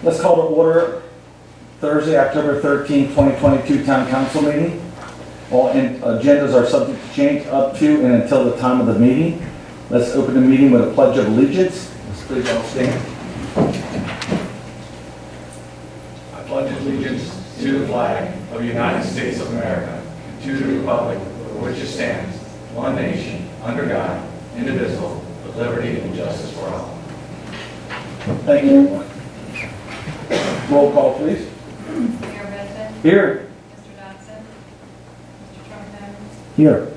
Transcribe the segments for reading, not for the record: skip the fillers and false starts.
Let's call to order Thursday, October 13, 2022 Town Council meeting. All agendas are subject to change up to and until the time of the meeting. Let's open the meeting with a pledge of allegiance. Let's please all stand. I pledge allegiance to the flag of the United States of America, and to the republic for which it stands, one nation, under God, indivisible, with liberty and justice for all. Thank you, everyone. Roll call, please. Mayor Benton. Here. Mr. Dodson. Mr. Trumpton. Here.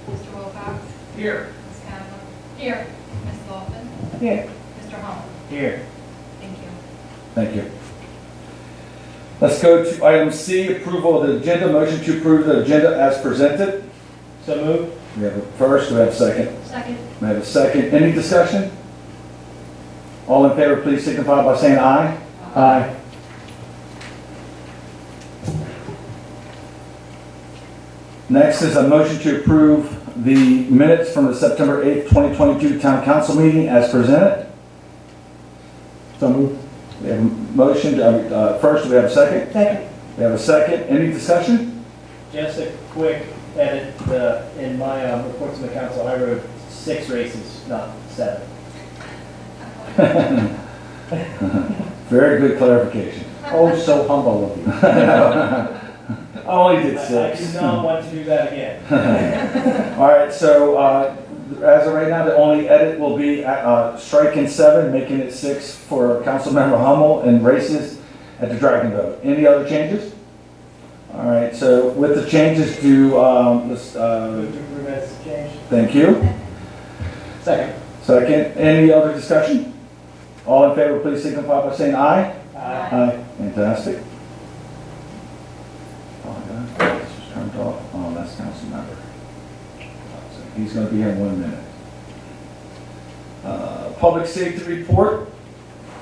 Mr. Wilcox. Here. Ms. Campbell. Here. Ms. Lawson. Here. Mr. Holmes. Here. Thank you. Thank you. Let's go to item C, approval of the agenda. Motion to approve the agenda as presented. So moved. We have a first, we have a second. Second. We have a second. Any discussion? All in favor, please signify by saying aye. Aye. Next is a motion to approve the minutes from the September 8th, 2022 Town Council meeting as presented. So moved. We have a motion, first, we have a second? Second. We have a second. Any discussion? Just a quick edit, in my reports to the council, I wrote 6 races, not 7. Very good clarification. Oh, so humble of you. I only did I 6. do not want to do that again. All right, so as of right now, the only edit will be striking 7, making it 6 for Councilmember Hummel and races at the Dragon Boat. Any other changes? All right, so with the changes to, Move to approve as changed. thank you. Second. Second, any other discussion? All in favor, please signify by saying aye. Aye. Fantastic. Oh, yeah, this was turned off. Oh, that's Councilmember. He's going to be here in 1 minute. Public safety report.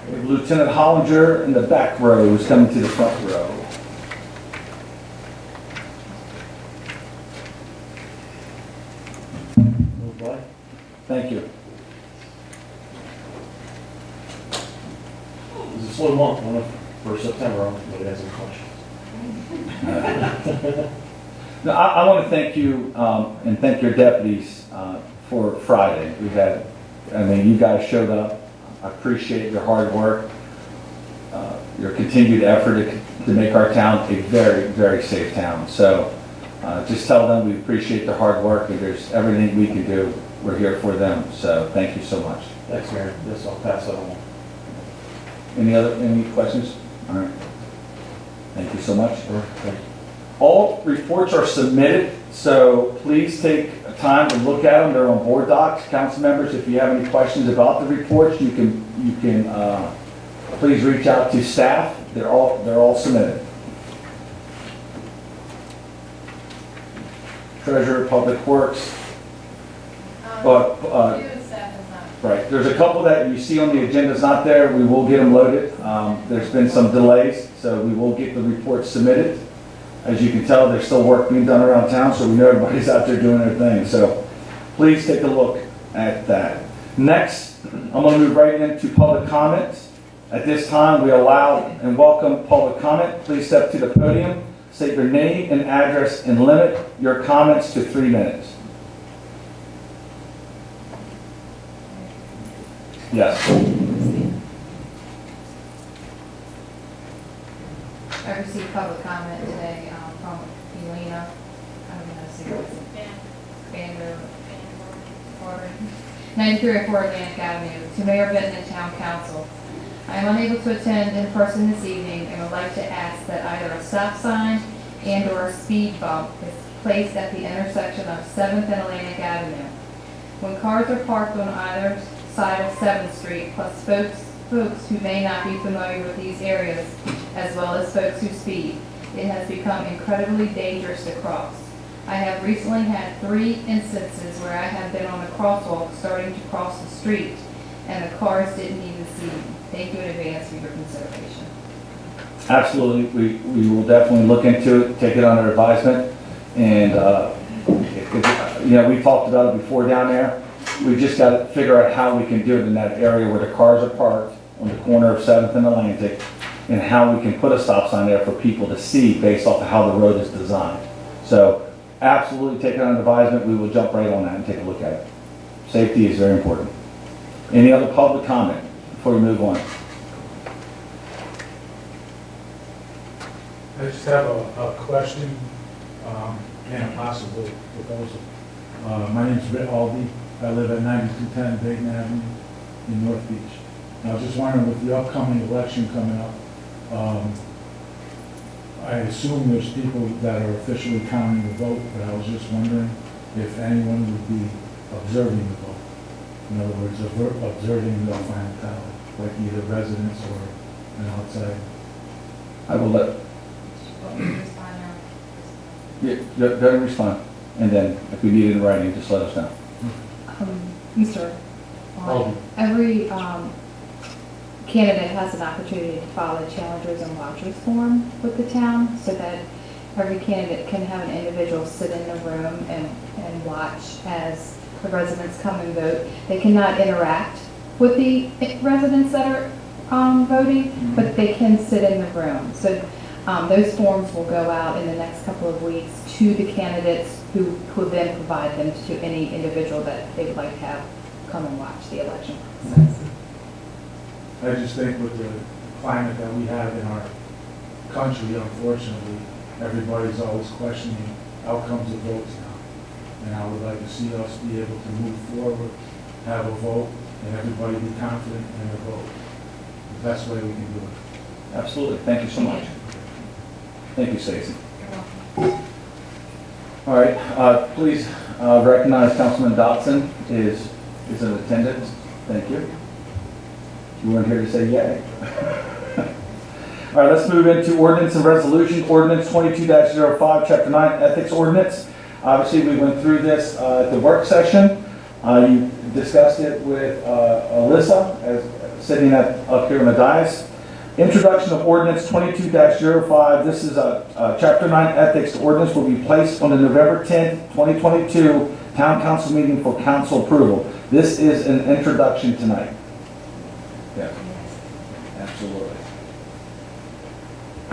We have Lieutenant Hollinger in the back row who's coming to the front row. Move by. Thank you. It's a slow month, for September, but it has some questions. Now, I want to thank you and thank your deputies for Friday. You guys showed up. I appreciate your hard work, your continued effort to make our town a very, very safe town. So just tell them we appreciate their hard work, and there's everything we can do. We're here for them. So thank you so much. Thanks, Mayor. Yes, I'll pass that on. Any questions? All right. Thank you so much. Thank you. All reports are submitted, so please take time to look at them. They're on board docs. Council members, if you have any questions about the reports, you can please reach out to staff. They're all submitted. Treasurer, Public Works. But Due to staff is not. right, there's a couple that you see on the agenda is not there. We will get them loaded. There's been some delays, so we will get the reports submitted. As you can tell, there's still work being done around town, so we know everybody's out there doing their thing. So please take a look at that. Next, I'm going to move right into public comments. At this time, we allow and welcome public comment. Please step to the podium, state your name and address, and limit your comments to 3 minutes. Yes. I received public comment today from Elena, I don't know how to say it. Vander, 9304 Atlantic Avenue, to Mayor Benton and Town Council. I am unable to attend in person this evening and would like to ask that either a stop sign and or a speed bump is placed at the intersection of 7th and Atlantic Avenue. When cars are parked on either side of 7th Street, plus folks who may not be familiar with these areas, as well as folks who speed, it has become incredibly dangerous to cross. I have recently had 3 instances where I have been on the crosswalk starting to cross the street, and the cars didn't even see me. Thank you in advance for your consideration. Absolutely. We will definitely look into it, take it under advisement, and we talked about it before down there. We just got to figure out how we can do it in that area where the cars are parked on the corner of 7th and Atlantic, and how we can put a stop sign there for people to see based off of how the road is designed. So absolutely take it under advisement. We will jump right on that and take a look at it. Safety is very important. Any other public comment before we move on? I just have a question and a possible proposal. My name's Britt Alby. I live at 9210 Dayton Avenue in North Beach. And I was just wondering, with the upcoming election coming up, I assume there's people that are officially counting the vote, but I was just wondering if anyone would be observing the vote. In other words, observing the final tally, like either residents or an outside. I will let, What we respond now. yeah, go ahead and respond. And then if we need it in writing, just let us know. Mr. Alby. Every candidate has an opportunity to file a challengers and watchers form with the town, so that every candidate can have an individual sit in the room and watch as the residents come and vote. They cannot interact with the residents that are voting, but they can sit in the room. So those forms will go out in the next couple of weeks to the candidates who will then provide them to any individual that they would like to have come and watch the election process. I just think with the climate that we have in our country, unfortunately, everybody's always questioning outcomes of votes now. And I would like to see us be able to move forward, have a vote, and everybody be confident in their vote. The best way we can do it. Absolutely. Thank you so much. Thank you, Stacy. You're welcome. All right, please recognize Councilman Dotson is in attendance. Thank you. You weren't here to say yay. All right, let's move into ordinance and resolution. Ordinance 22-05, Chapter 9, Ethics Ordinance. Obviously, we went through this at the work session. You discussed it with Alyssa, sitting up here on the dais. Introduction of Ordinance 22-05. This is a Chapter 9 Ethics Ordinance will be placed on the November 10th, 2022 Town Council meeting for council approval. This is an introduction tonight. Yeah, absolutely.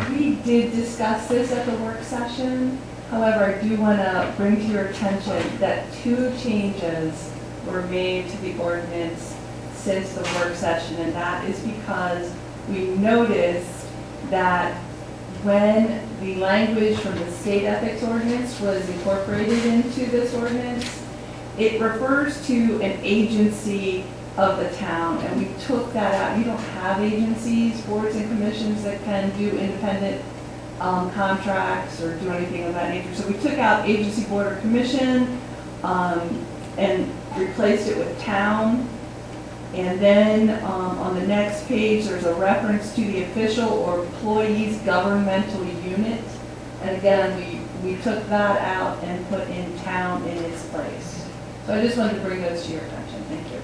We did discuss this at the work session. However, I do want to bring to your attention that 2 changes were made to the ordinance since the work session, and that is because we noticed that when the language from the state ethics ordinance was incorporated into this ordinance, it refers to an agency of the town, and we took that out. You don't have agencies, boards and commissions that can do independent contracts or do anything of that nature. So we took out agency, board, or commission and replaced it with town. And then on the next page, there's a reference to the official or employee's governmental unit. And again, we took that out and put in town in its place. So I just wanted to bring those to your attention. Thank you.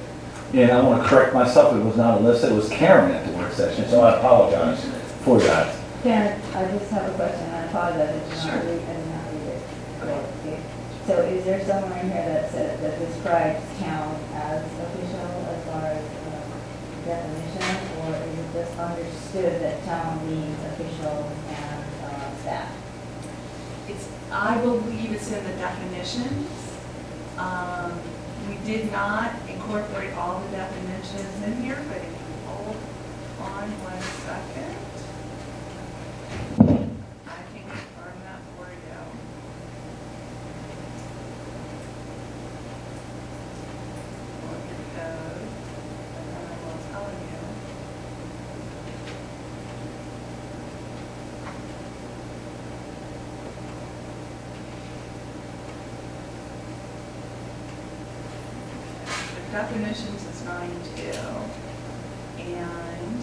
And I want to correct myself. It was not Alyssa, it was Karen at the work session, so I apologize for that. Karen, I just have a question, I apologize, I did not read it correctly. So is there somewhere in here that describes town as official as far as definition, or is it just understood that town means official and staff? I believe it's in the definitions. We did not incorporate all the definitions in here, but if you hold on 1 second, I can confirm that for you. Look at the code, and then I will tell you. Definitions is 9.2, and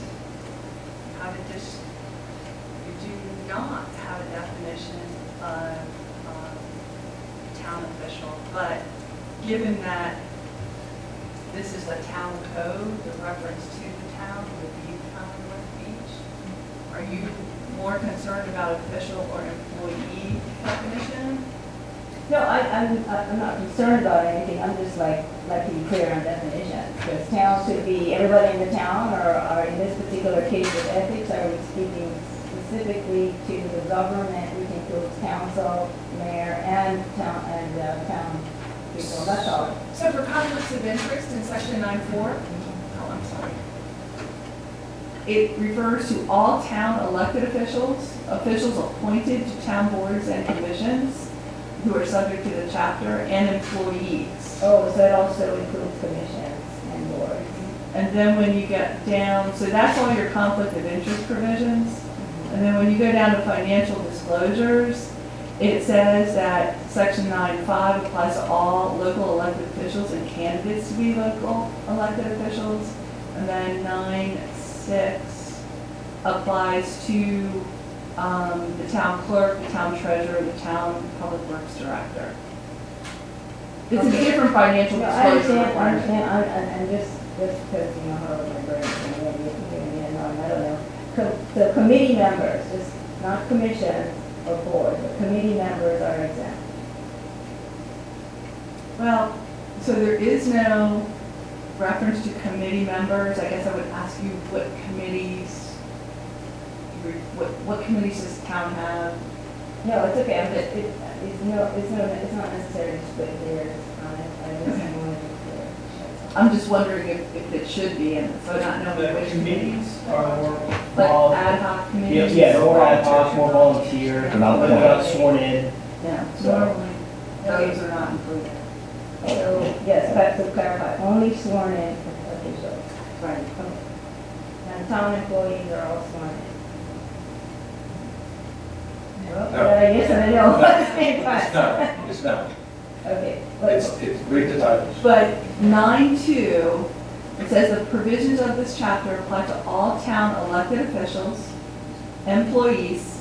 how to you do not have a definition of town official, but given that this is the town code, the reference to the town would be town of North Beach. Are you more concerned about official or employee definition? No, I'm not concerned about anything, I'm just like to be clear on definitions. Because town should be everybody in the town, or in this particular case with ethics, are we speaking specifically to the government, which includes council, mayor, and town people, that's all. So for conflicts of interest in section 9.4, oh, I'm sorry. It refers to all town elected officials, officials appointed to town boards and commissions who are subject to the chapter, and employees. Oh, so it also includes commissions and boards. And then when you get down, so that's all your conflict of interest provisions. And then when you go down to financial disclosures, it says that section 9.5 applies to all local elected officials and candidates to be local elected officials. And then 9.6 applies to the town clerk, the town treasurer, the town public works director. It's a different financial No, I disclosure understand, requirement. I'm just because, you know, how my brain is, I don't know. So committee members, just not commissions or boards, but committee members are exempt. Well, so there is no reference to committee members. I guess I would ask you what committees, what committees does the town have? No, it's okay, it's not necessary to split hairs on it, I just wanted to be clear. That's all. I'm just wondering if it should be, and so not knowing The which committees are more Like vol- ad hoc committees? Yeah, more ad hoc, more volunteer, They're not they're not sworn in. Yeah, so normally those are not included. So, yes, to clarify, only sworn in officials. Right. Okay. And town employees are all sworn in. Well, No. yes and a no at the same It's time. no, it's no. Okay, but, It's, read the titles. But 9.2, it says the provisions of this chapter apply to all town elected officials, employees,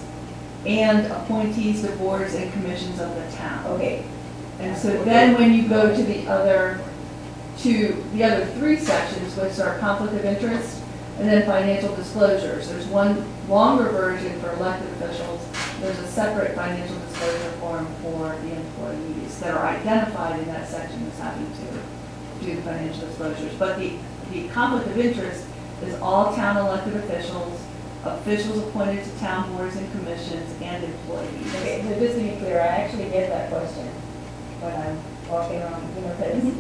and appointees to boards and commissions of the town. okay, And so then when you go to the other three sections, which are conflict of interest and then financial disclosures, there's one longer version for elected officials. There's a separate financial disclosure form for the employees that are identified in that section as having to do the financial disclosures. But the conflict of interest is all town elected officials, officials appointed to town boards and commissions, and employees. okay, so just to be clear, I actually get that question when I'm walking around, you know, because it's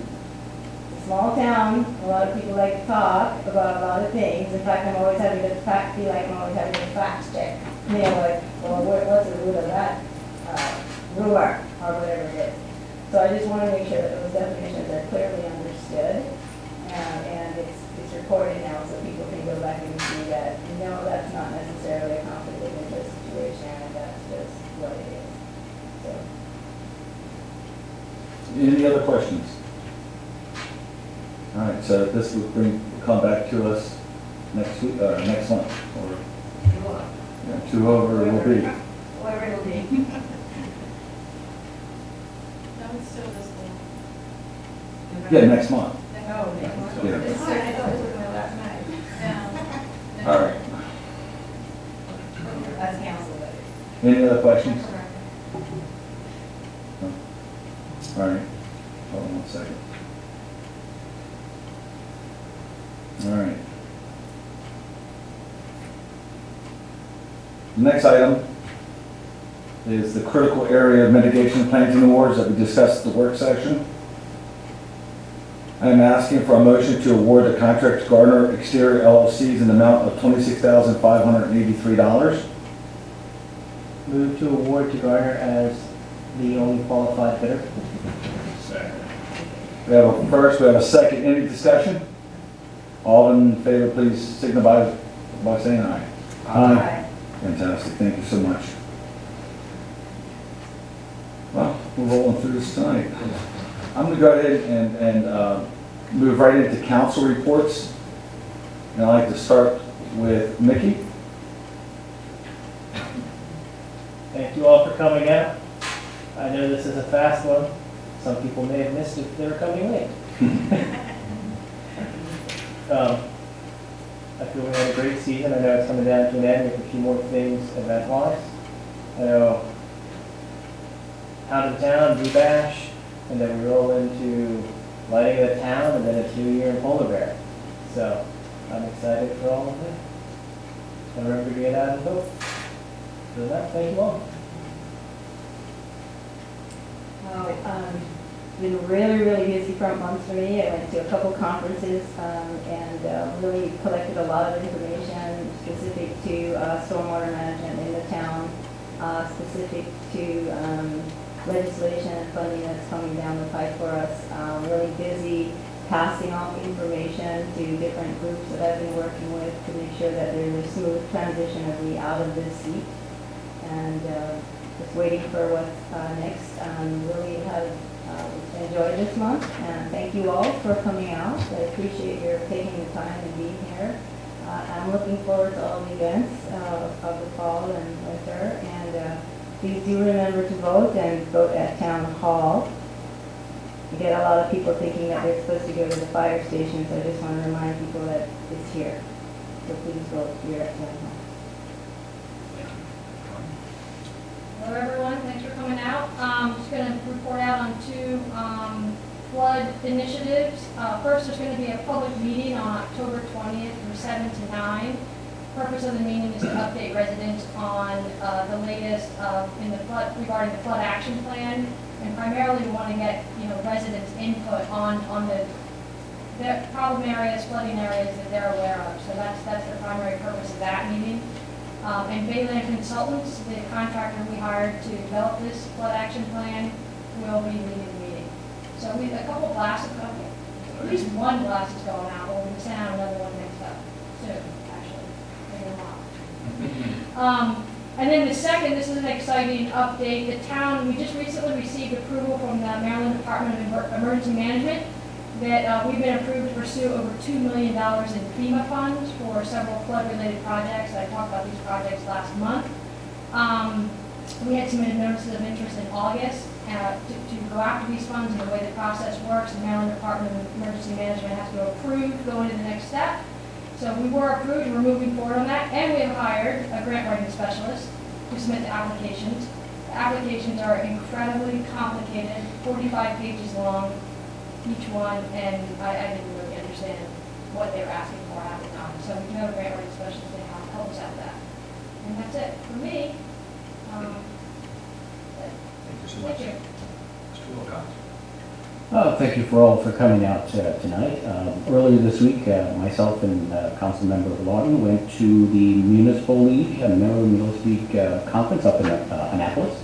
a small town, a lot of people like to talk about a lot of things. In fact, I'm always having to feel like I'm always having to fact check. You know, like, well, what's the root of that rumor, or whatever it is. So I just want to make sure that those definitions are clearly understood, and it's recorded now, so people can go back and see that, no, that's not necessarily a conflict of interest situation, and that's just what it is. So, Any other questions? All right, so this will come back to us next week, next month, or, yeah, whoever it will be. whatever it'll be. No, it's still this one. Yeah, next month. Oh, next month. Yeah. It's still, I thought it was my last night. No. All right. That's council letter. Any other questions? All right, hold on one second. All right. The next item is the critical area mitigation planting awards that we discussed at the work session. I am asking for a motion to award the contract to Gardner Exterior LLCs in the amount of $26,583. Move to award to Garner as the only qualified bidder. We have a first, we have a second. Any discussion? All in favor, please signify by saying aye. Aye. Fantastic, thank you so much. Well, we're rolling through this tonight. I'm going to go ahead and move right into council reports. And I'd like to start with Mickey. Thank you all for coming out. I know this is a fast one. Some people may have missed if they were coming late. I feel we had a great season. I know it's coming down to an end with a few more things event-wise. I know out of town, D-Bash, and then we roll into lighting of the town, and then it's New Year in Polar Bear. So I'm excited for all of that. And remember to get out and vote. For that, thank you all. It's been really busy front months for me. I went to a couple conferences and really collected a lot of information specific to stormwater management in the town, specific to legislation and funding that's coming down the pipe for us. Really busy passing on information to different groups that I've been working with to make sure that there's a smooth transition of me out of this seat. And just waiting for what's next. Really have enjoyed this month, and thank you all for coming out. I appreciate your taking the time and being here. I'm looking forward to all the events of the fall and winter, and please do remember to vote and vote at Town Hall. You get a lot of people thinking that they're supposed to go to the fire station, so I just want to remind people that it's here. So please vote here at Town Hall. Hello, everyone. Thanks for coming out. Just going to report out on two flood initiatives. First, there's going to be a public meeting on October 20th from 7 to 9. The purpose of the meeting is to update residents on the latest in the flood regarding the flood action plan, and primarily we want to get residents' input on the problem areas, flooding areas that they're aware of. So that's the primary purpose of that meeting. And Bayland Consultants, the contractor we hired to develop this flood action plan, will be leading the meeting. So we have a couple blasts of coffee. At least one blast is going out, but we're going to send out another one next up soon, actually, maybe tomorrow. And then the second, this is an exciting update. The town, we just recently received approval from the Maryland Department of Emergency Management that we've been approved to pursue over $2 million in FEMA funds for several flood-related projects. I talked about these projects last month. We had submitted notices of interest in August to go after these funds, and the way the process works, the Maryland Department of Emergency Management has to approve going to the next step. So we were approved, and we're moving forward on that, and we have hired a grant writing specialist to submit the applications. The applications are incredibly complicated, 45 pages long, each one, and I didn't really understand what they were asking for at the time. So we do have a grant writing specialist to help us out with that. And that's it for me. Thank you so much. Thank you. Mr. Wilcox. Thank you for all for coming out tonight. Earlier this week, myself and Council Member Lawton went to the Municipal League, Maryland Municipal League Conference up in Annapolis.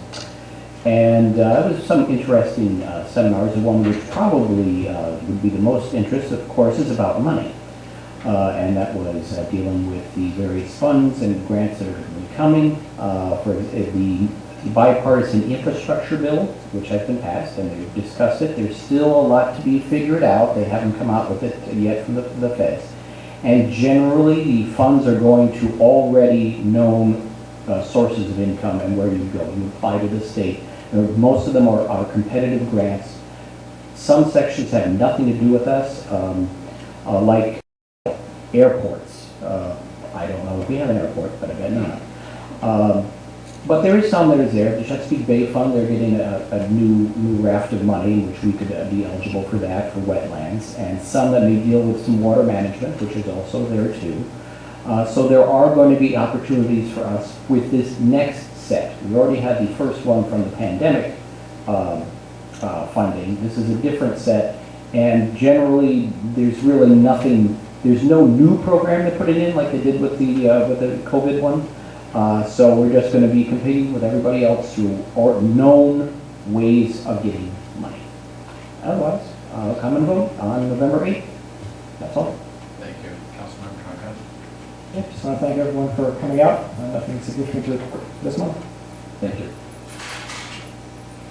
And it was some interesting seminars. The one which probably would be the most interest, of course, is about money. And that was dealing with the various funds and grants that are coming for the bipartisan infrastructure bill, which has been passed, and they've discussed it. There's still a lot to be figured out. They haven't come out with it yet from the feds. And generally, the funds are going to already known sources of income and where you go. You apply to the state. Most of them are competitive grants. Some sections have nothing to do with us, like airports. I don't know if we have an airport, but I bet not. But there is some that is there. The Chesapeake Bay Fund, they're getting a new raft of money, which we could be eligible for that, for wetlands, and some that may deal with some water management, which is also there too. So there are going to be opportunities for us with this next set. We already had the first one from the pandemic funding. This is a different set, and generally there's really nothing. There's no new program to put it in like they did with the COVID one. So we're just going to be competing with everybody else through known ways of getting money. Otherwise, come and vote on November 8th. That's all. Thank you. Councilmember Conrad. Yeah, just want to thank everyone for coming out. Nothing significant this month. Thank you.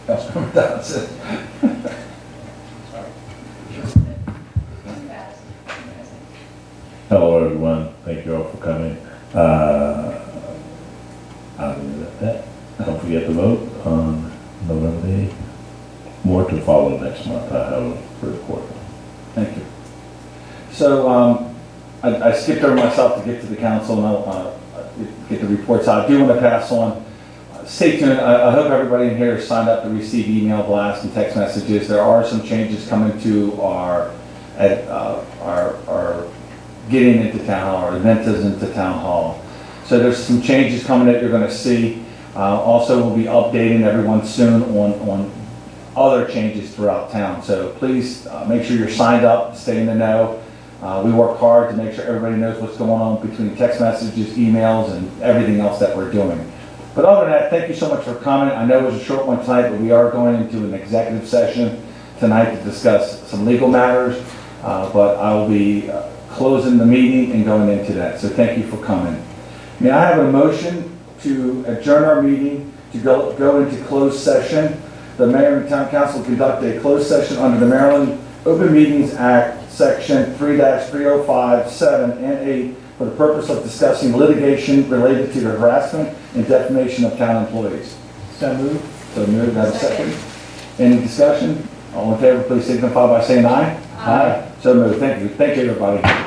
Councilmember Dodson. Hello, everyone. Thank you all for coming. I'll leave it at that. Don't forget to vote on November 8th. More to follow next month. I have a first quarter. Thank you. So I skipped over myself to get to the council and I'll get the reports out. I do want to pass on stay tuned. I hope everybody in here is signed up to receive email blasts and text messages. There are some changes coming to our getting into town hall, our event is into town hall. So there's some changes coming that you're going to see. Also, we'll be updating everyone soon on other changes throughout town. So please make sure you're signed up, stay in the know. We work hard to make sure everybody knows what's going on between text messages, emails, and everything else that we're doing. But other than that, thank you so much for coming. I know it was a short one tonight, but we are going into an executive session tonight to discuss some legal matters. But I will be closing the meeting and going into that. So thank you for coming. May I have a motion to adjourn our meeting to go into closed session? The mayor and town council conduct a closed session under the Maryland Open Meetings Act, Section 3-305, 7, and 8, for the purpose of discussing litigation related to the harassment and defamation of town employees. So moved. So moved. Have a second. Any discussion? All in favor, please signify by saying aye. Aye. So moved. Thank you. Thank you, everybody.